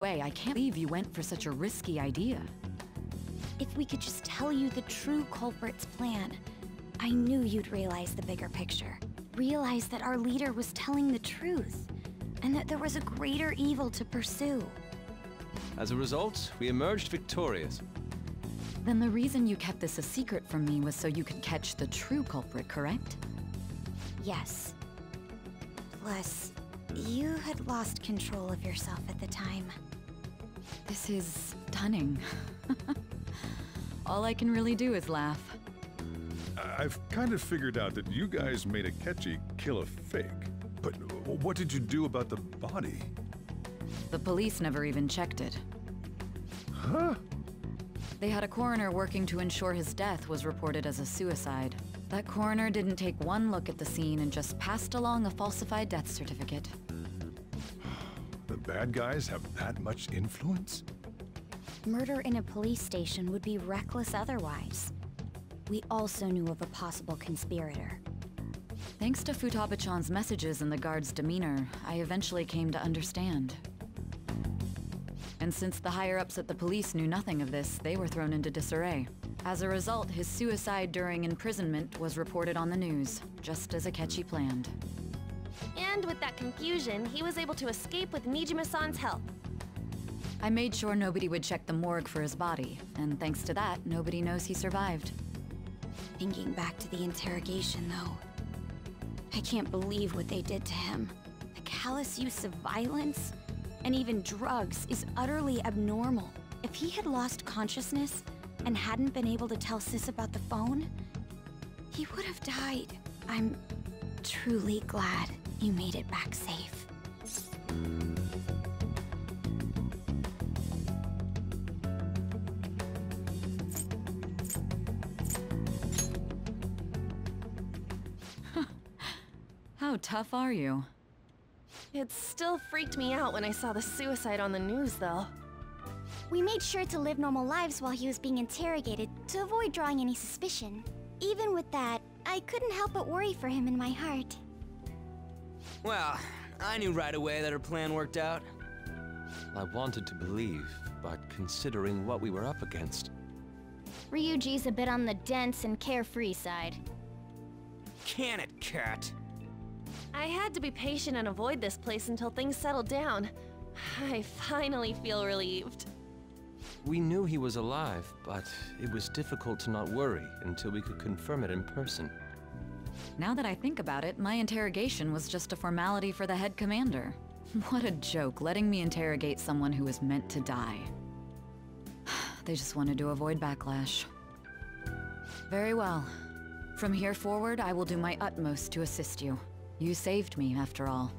way. I can't believe you went for such a risky idea. If we could just tell you the true culprit's plan, I knew you'd realize the bigger picture. Realize that our leader was telling the truth, and that there was a greater evil to pursue. As a result, we emerged victorious. Then the reason you kept this a secret from me was so you could catch the true culprit, correct? Yes. Plus, you had lost control of yourself at the time. This is stunning. All I can really do is laugh. I've kind of figured out that you guys made Akechi kill a fake. But what did you do about the body? The police never even checked it. Huh? They had a coroner working to ensure his death was reported as a suicide. That coroner didn't take one look at the scene and just passed along a falsified death certificate. The bad guys have that much influence? Murder in a police station would be reckless otherwise. We also knew of a possible conspirator. Thanks to Futaba-chan's messages and the guard's demeanor, I eventually came to understand. And since the higher-ups at the police knew nothing of this, they were thrown into disarray. As a result, his suicide during imprisonment was reported on the news, just as Akechi planned. And with that confusion, he was able to escape with Nijima-san's help. I made sure nobody would check the morgue for his body, and thanks to that, nobody knows he survived. Thinking back to the interrogation, though, I can't believe what they did to him. The callous use of violence, and even drugs, is utterly abnormal. If he had lost consciousness and hadn't been able to tell Sis about the phone, he would have died. I'm truly glad you made it back safe. How tough are you? It still freaked me out when I saw the suicide on the news, though. We made sure to live normal lives while he was being interrogated to avoid drawing any suspicion. Even with that, I couldn't help but worry for him in my heart. Well, I knew right away that her plan worked out. I wanted to believe, but considering what we were up against... Ryuji's a bit on the dense and carefree side. Can it, Cat? I had to be patient and avoid this place until things settled down. I finally feel relieved. We knew he was alive, but it was difficult to not worry until we could confirm it in person. Now that I think about it, my interrogation was just a formality for the head commander. What a joke, letting me interrogate someone who was meant to die. They just wanted to avoid backlash. Very well. From here forward, I will do my utmost to assist you. You saved me, after all.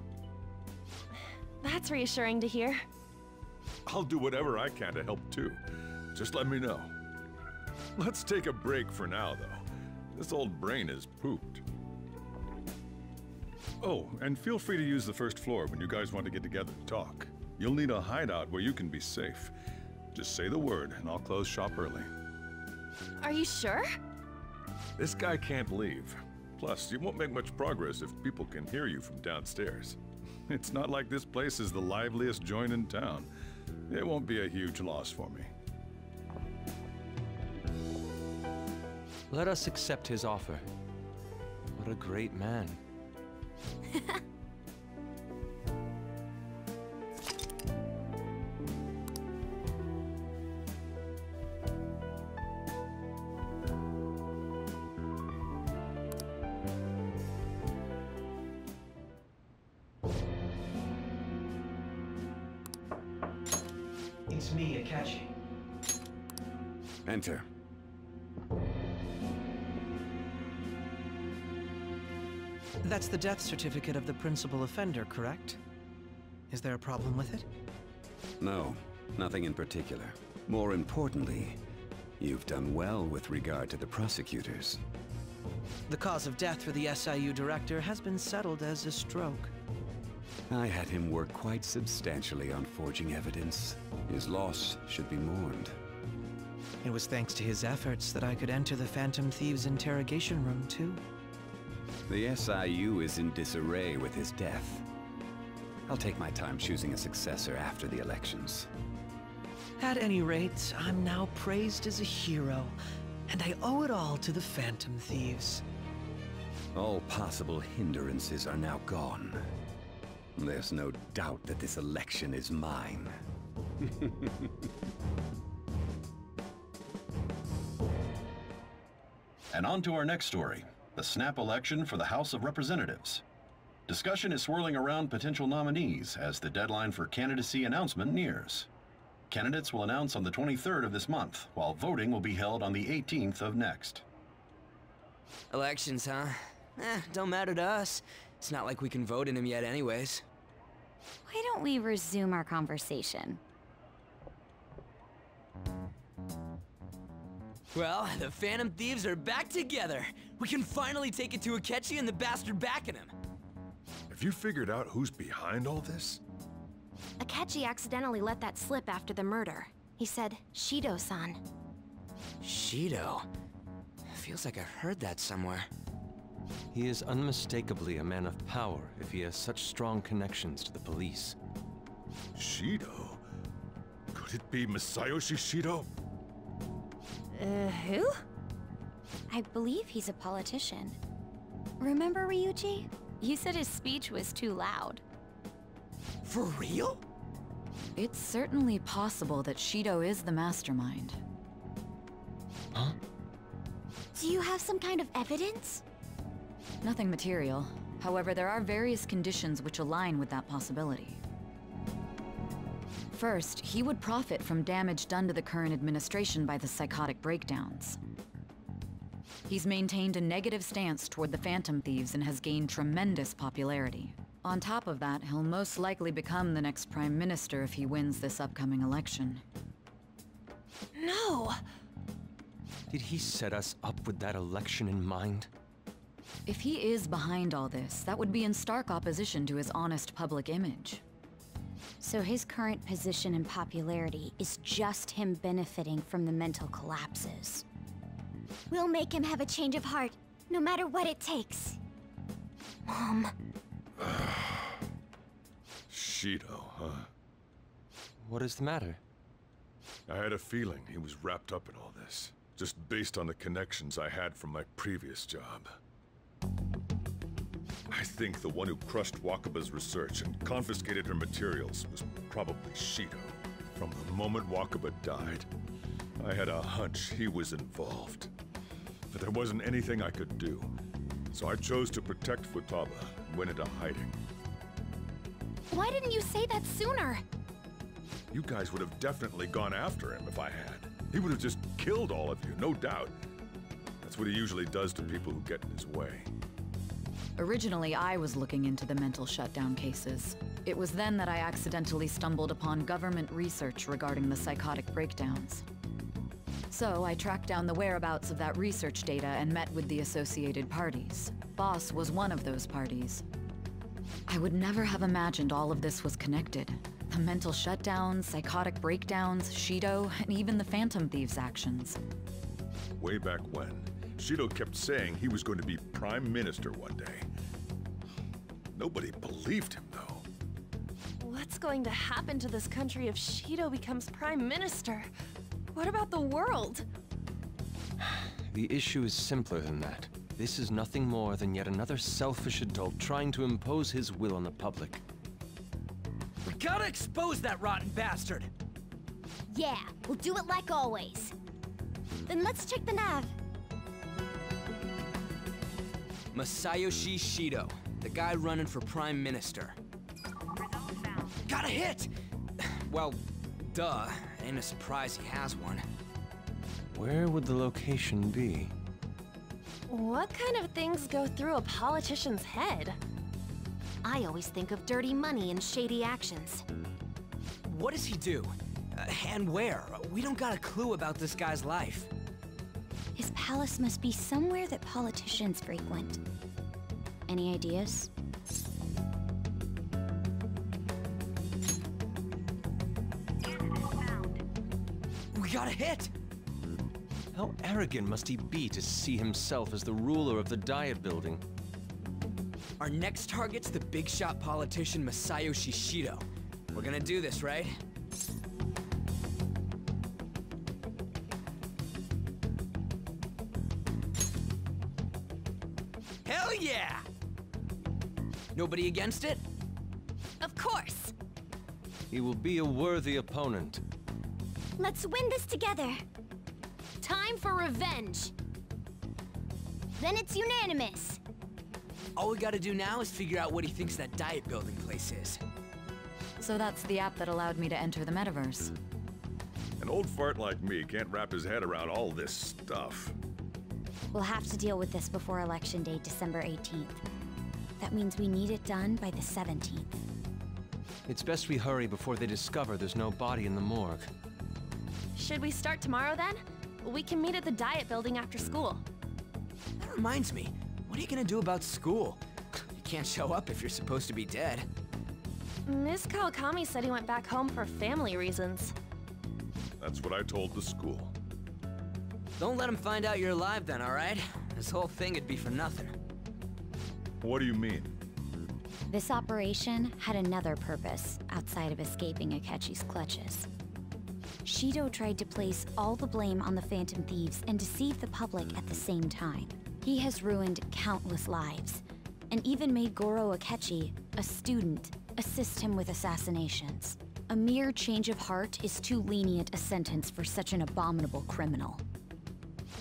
That's reassuring to hear. I'll do whatever I can to help too. Just let me know. Let's take a break for now, though. This old brain is pooped. Oh, and feel free to use the first floor when you guys want to get together and talk. You'll need a hideout where you can be safe. Just say the word, and I'll close shop early. Are you sure? This guy can't leave. Plus, you won't make much progress if people can hear you from downstairs. It's not like this place is the liveliest joint in town. It won't be a huge loss for me. Let us accept his offer. What a great man. It's me, Akechi. Enter. That's the death certificate of the principal offender, correct? Is there a problem with it? No, nothing in particular. More importantly, you've done well with regard to the prosecutors. The cause of death for the SIU director has been settled as a stroke. I had him work quite substantially on forging evidence. His loss should be mourned. It was thanks to his efforts that I could enter the Phantom Thieves' interrogation room, too. The SIU is in disarray with his death. I'll take my time choosing a successor after the elections. At any rate, I'm now praised as a hero, and I owe it all to the Phantom Thieves. All possible hindrances are now gone. There's no doubt that this election is mine. And on to our next story, the snap election for the House of Representatives. Discussion is swirling around potential nominees as the deadline for candidacy announcement nears. Candidates will announce on the 23rd of this month, while voting will be held on the 18th of next. Elections, huh? Don't matter to us. It's not like we can vote in them yet anyways. Why don't we resume our conversation? Well, the Phantom Thieves are back together. We can finally take it to Akechi and the bastard backing him. Have you figured out who's behind all this? Akechi accidentally let that slip after the murder. He said, Shido-san. Shido? Feels like I've heard that somewhere. He is unmistakably a man of power if he has such strong connections to the police. Shido? Could it be Masayoshi Shido? Who? I believe he's a politician. Remember, Ryuji? You said his speech was too loud. For real? It's certainly possible that Shido is the mastermind. Huh? Do you have some kind of evidence? Nothing material. However, there are various conditions which align with that possibility. First, he would profit from damage done to the current administration by the psychotic breakdowns. He's maintained a negative stance toward the Phantom Thieves and has gained tremendous popularity. On top of that, he'll most likely become the next Prime Minister if he wins this upcoming election. No! Did he set us up with that election in mind? If he is behind all this, that would be in stark opposition to his honest public image. So his current position and popularity is just him benefiting from the mental collapses. We'll make him have a change of heart, no matter what it takes. Mom. Shido, huh? What is the matter? I had a feeling he was wrapped up in all this, just based on the connections I had from my previous job. I think the one who crushed Wakaba's research and confiscated her materials was probably Shido. From the moment Wakaba died, I had a hunch he was involved. But there wasn't anything I could do, so I chose to protect Futaba and went into hiding. Why didn't you say that sooner? You guys would have definitely gone after him if I had. He would have just killed all of you, no doubt. That's what he usually does to people who get in his way. Originally, I was looking into the mental shutdown cases. It was then that I accidentally stumbled upon government research regarding the psychotic breakdowns. So I tracked down the whereabouts of that research data and met with the associated parties. Boss was one of those parties. I would never have imagined all of this was connected. The mental shutdowns, psychotic breakdowns, Shido, and even the Phantom Thieves' actions. Way back when, Shido kept saying he was going to be Prime Minister one day. Nobody believed him, though. What's going to happen to this country if Shido becomes Prime Minister? What about the world? The issue is simpler than that. This is nothing more than yet another selfish adult trying to impose his will on the public. We gotta expose that rotten bastard! Yeah, we'll do it like always. Then let's check the nav. Masayoshi Shido, the guy running for Prime Minister. Got a hit! Well, duh. Ain't a surprise he has one. Where would the location be? What kind of things go through a politician's head? I always think of dirty money and shady actions. What does he do? And where? We don't got a clue about this guy's life. His palace must be somewhere that politicians frequent. Any ideas? We got a hit! How arrogant must he be to see himself as the ruler of the Diet Building? Our next target's the big shot politician Masayoshi Shido. We're gonna do this, right? Hell yeah! Nobody against it? Of course! He will be a worthy opponent. Let's win this together. Time for revenge! Then it's unanimous. All we gotta do now is figure out what he thinks that diet building place is. So that's the app that allowed me to enter the metaverse. An old fart like me can't wrap his head around all this stuff. We'll have to deal with this before Election Day, December 18th. That means we need it done by the 17th. It's best we hurry before they discover there's no body in the morgue. Should we start tomorrow then? We can meet at the diet building after school. That reminds me, what are you gonna do about school? You can't show up if you're supposed to be dead. Miss Kawakami said he went back home for family reasons. That's what I told the school. Don't let him find out you're alive then, alright? This whole thing would be for nothing. What do you mean? This operation had another purpose outside of escaping Akechi's clutches. Shido tried to place all the blame on the Phantom Thieves and deceive the public at the same time. He has ruined countless lives, and even made Goro Akechi, a student, assist him with assassinations. A mere change of heart is too lenient a sentence for such an abominable criminal.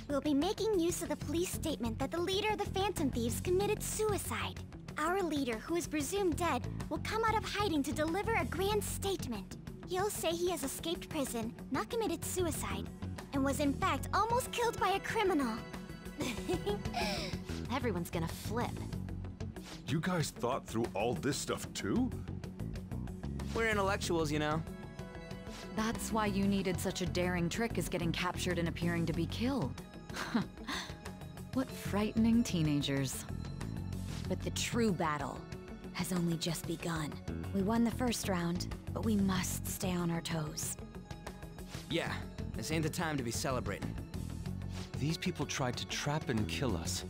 We'll be making use of the police statement that the leader of the Phantom Thieves committed suicide. Our leader, who is presumed dead, will come out of hiding to deliver a grand statement. He'll say he has escaped prison, not committed suicide, and was in fact almost killed by a criminal. Everyone's gonna flip. You guys thought through all this stuff too? We're intellectuals, you know. That's why you needed such a daring trick as getting captured and appearing to be killed. What frightening teenagers. But the true battle has only just begun. We won the first round, but we must stay on our toes. Yeah, this ain't the time to be celebrating. These people tried to trap and kill us.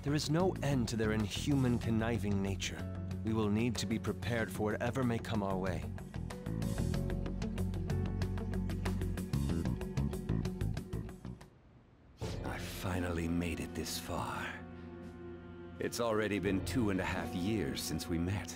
There is no end to their inhuman, conniving nature. We will need to be prepared for whatever may come our way. I finally made it this far. It's already been 2.5 years since we met.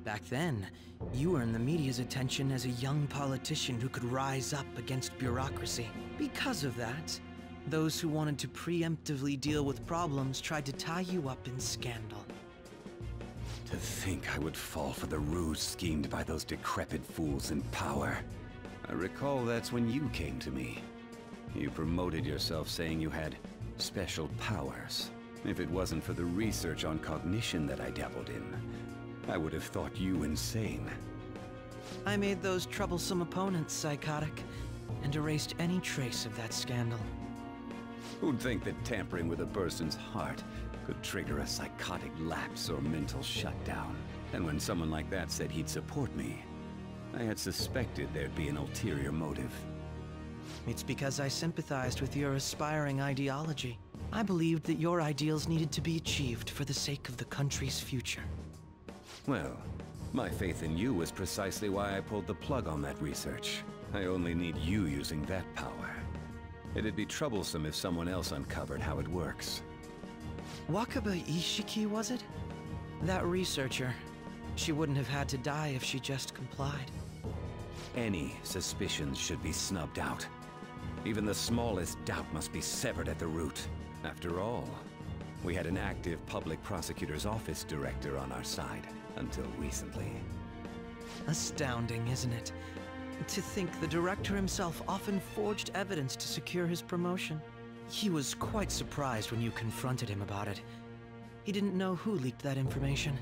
Back then, you earned the media's attention as a young politician who could rise up against bureaucracy. Because of that, those who wanted to preemptively deal with problems tried to tie you up in scandal. To think I would fall for the ruse schemed by those decrepit fools in power. I recall that's when you came to me. You promoted yourself saying you had special powers. If it wasn't for the research on cognition that I dabbled in, I would have thought you insane. I made those troublesome opponents psychotic, and erased any trace of that scandal. Who'd think that tampering with a person's heart could trigger a psychotic lapse or mental shutdown? And when someone like that said he'd support me, I had suspected there'd be an ulterior motive. It's because I sympathized with your aspiring ideology. I believed that your ideals needed to be achieved for the sake of the country's future. Well, my faith in you was precisely why I pulled the plug on that research. I only need you using that power. It'd be troublesome if someone else uncovered how it works. Wakaba Ishiki, was it? That researcher. She wouldn't have had to die if she just complied. Any suspicions should be snubbed out. Even the smallest doubt must be severed at the root. After all, we had an active public prosecutor's office director on our side, until recently. Astounding, isn't it? To think the director himself often forged evidence to secure his promotion. He was quite surprised when you confronted him about it. He didn't know who leaked that information.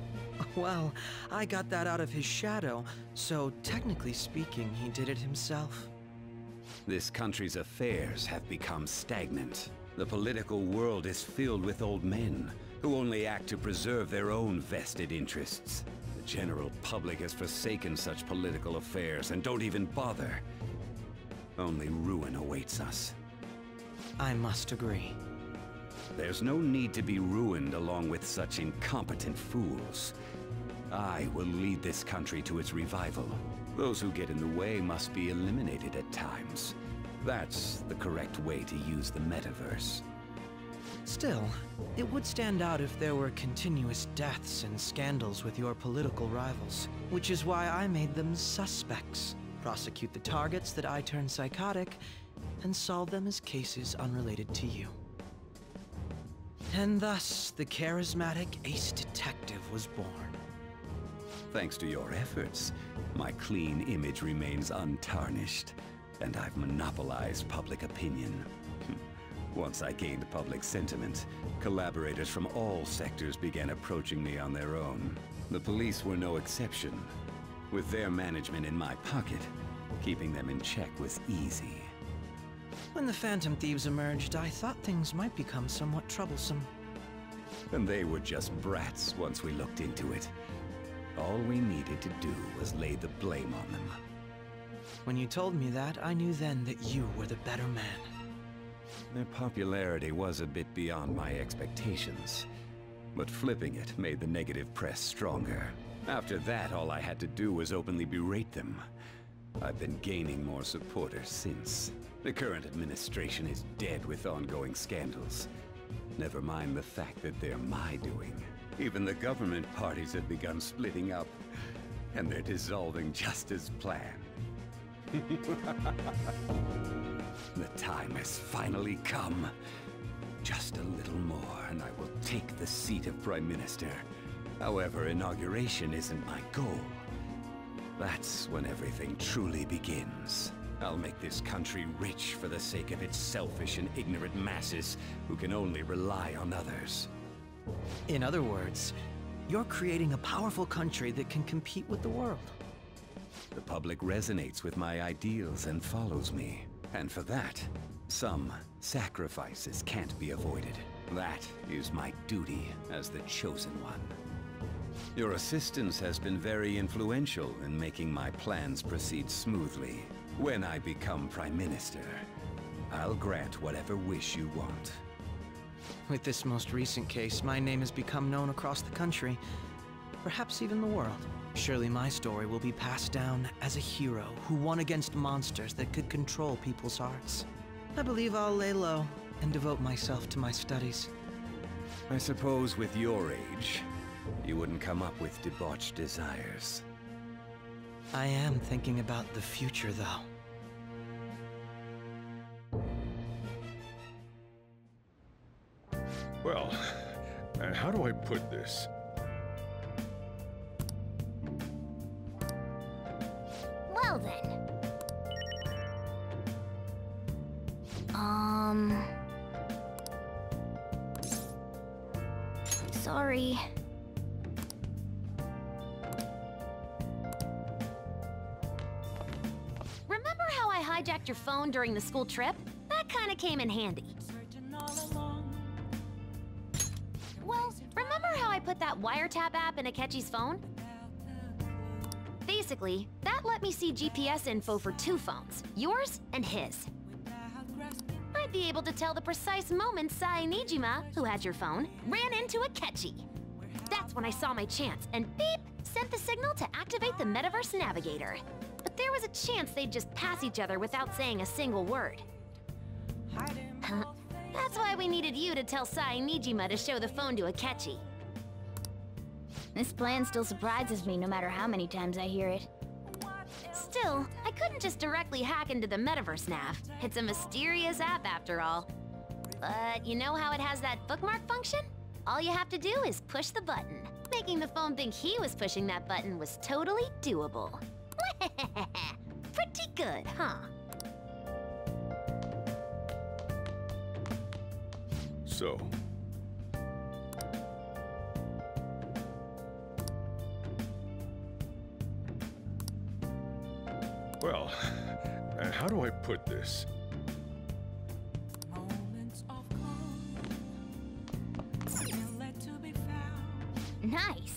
Well, I got that out of his shadow, so technically speaking, he did it himself. This country's affairs have become stagnant. The political world is filled with old men who only act to preserve their own vested interests. The general public has forsaken such political affairs and don't even bother. Only ruin awaits us. I must agree. There's no need to be ruined along with such incompetent fools. I will lead this country to its revival. Those who get in the way must be eliminated at times. That's the correct way to use the metaverse. Still, it would stand out if there were continuous deaths and scandals with your political rivals, which is why I made them suspects. Prosecute the targets that I turn psychotic, and solve them as cases unrelated to you. And thus, the charismatic ace detective was born. Thanks to your efforts, my clean image remains untarnished, and I've monopolized public opinion. Once I gained public sentiment, collaborators from all sectors began approaching me on their own. The police were no exception. With their management in my pocket, keeping them in check was easy. When the Phantom Thieves emerged, I thought things might become somewhat troublesome. And they were just brats once we looked into it. All we needed to do was lay the blame on them. When you told me that, I knew then that you were the better man. Their popularity was a bit beyond my expectations, but flipping it made the negative press stronger. After that, all I had to do was openly berate them. I've been gaining more supporters since. The current administration is dead with ongoing scandals. Never mind the fact that they're my doing. Even the government parties have begun splitting up, and they're dissolving just as planned. The time has finally come. Just a little more, and I will take the seat of Prime Minister. However, inauguration isn't my goal. That's when everything truly begins. I'll make this country rich for the sake of its selfish and ignorant masses who can only rely on others. In other words, you're creating a powerful country that can compete with the world. The public resonates with my ideals and follows me. And for that, some sacrifices can't be avoided. That is my duty as the Chosen One. Your assistance has been very influential in making my plans proceed smoothly. When I become Prime Minister, I'll grant whatever wish you want. With this most recent case, my name has become known across the country, perhaps even the world. Surely my story will be passed down as a hero who won against monsters that could control people's hearts. I believe I'll lay low and devote myself to my studies. I suppose with your age, you wouldn't come up with debauched desires. I am thinking about the future, though. Well, how do I put this? Well then. Sorry. Remember how I hijacked your phone during the school trip? That kinda came in handy. Well, remember how I put that wiretap app in Akechi's phone? Basically, that let me see GPS info for two phones, yours and his. I'd be able to tell the precise moment Sae Nijima, who had your phone, ran into Akechi. That's when I saw my chance, and beep, sent the signal to activate the Metaverse Navigator. But there was a chance they'd just pass each other without saying a single word. That's why we needed you to tell Sae Nijima to show the phone to Akechi. This plan still surprises me no matter how many times I hear it. Still, I couldn't just directly hack into the Metaverse Nav. It's a mysterious app after all. But you know how it has that bookmark function? All you have to do is push the button. Making the phone think he was pushing that button was totally doable. Pretty good, huh? So, well, how do I put this? Nice.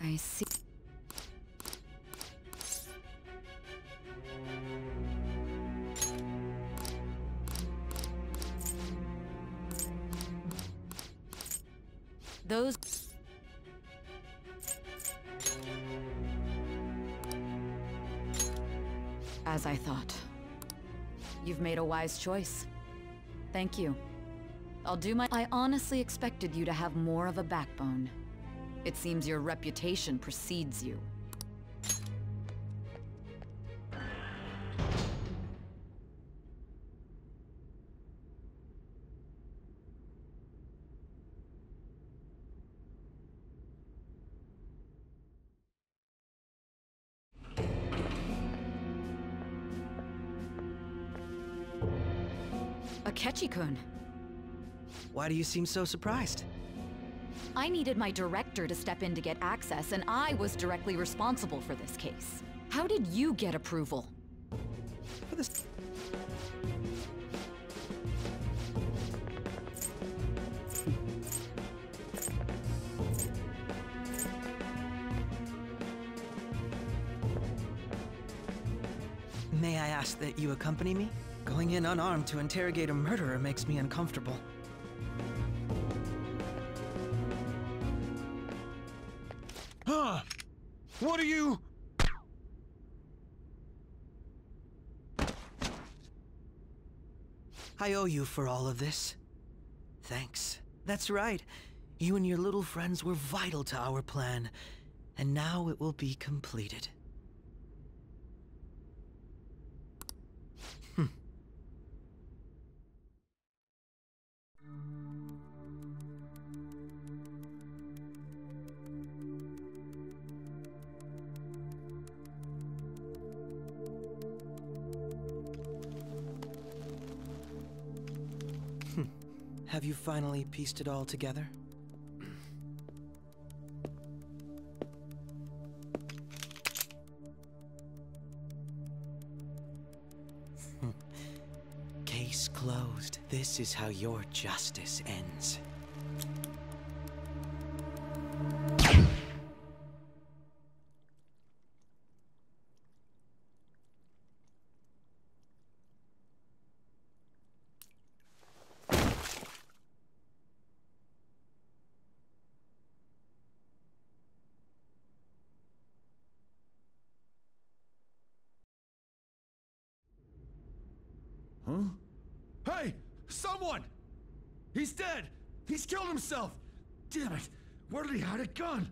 I see. Those... As I thought. You've made a wise choice. Thank you. I'll do my... I honestly expected you to have more of a backbone. It seems your reputation precedes you. Akechi-kun. Why do you seem so surprised? I needed my director to step in to get access, and I was directly responsible for this case. How did you get approval? For this... May I ask that you accompany me? Going in unarmed to interrogate a murderer makes me uncomfortable. Huh? What are you... I owe you for all of this. Thanks. That's right. You and your little friends were vital to our plan, and now it will be completed. Have you finally pieced it all together? Case closed. This is how your justice ends. Huh? Hey! Someone! He's dead! He's killed himself! Damn it! Where did he hide a gun?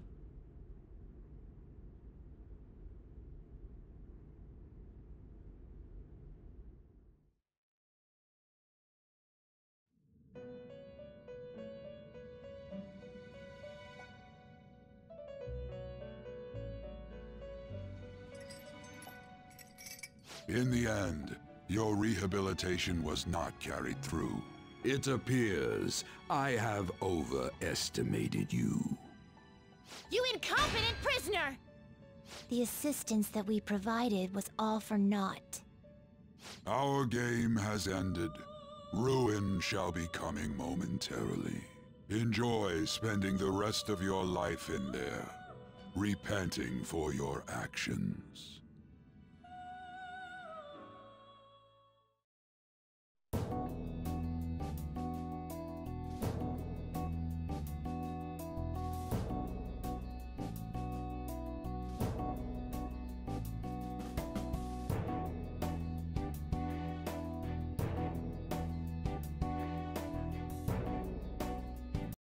In the end, your rehabilitation was not carried through. It appears I have overestimated you. You incompetent prisoner! The assistance that we provided was all for naught. Our game has ended. Ruin shall be coming momentarily. Enjoy spending the rest of your life in there, repenting for your actions.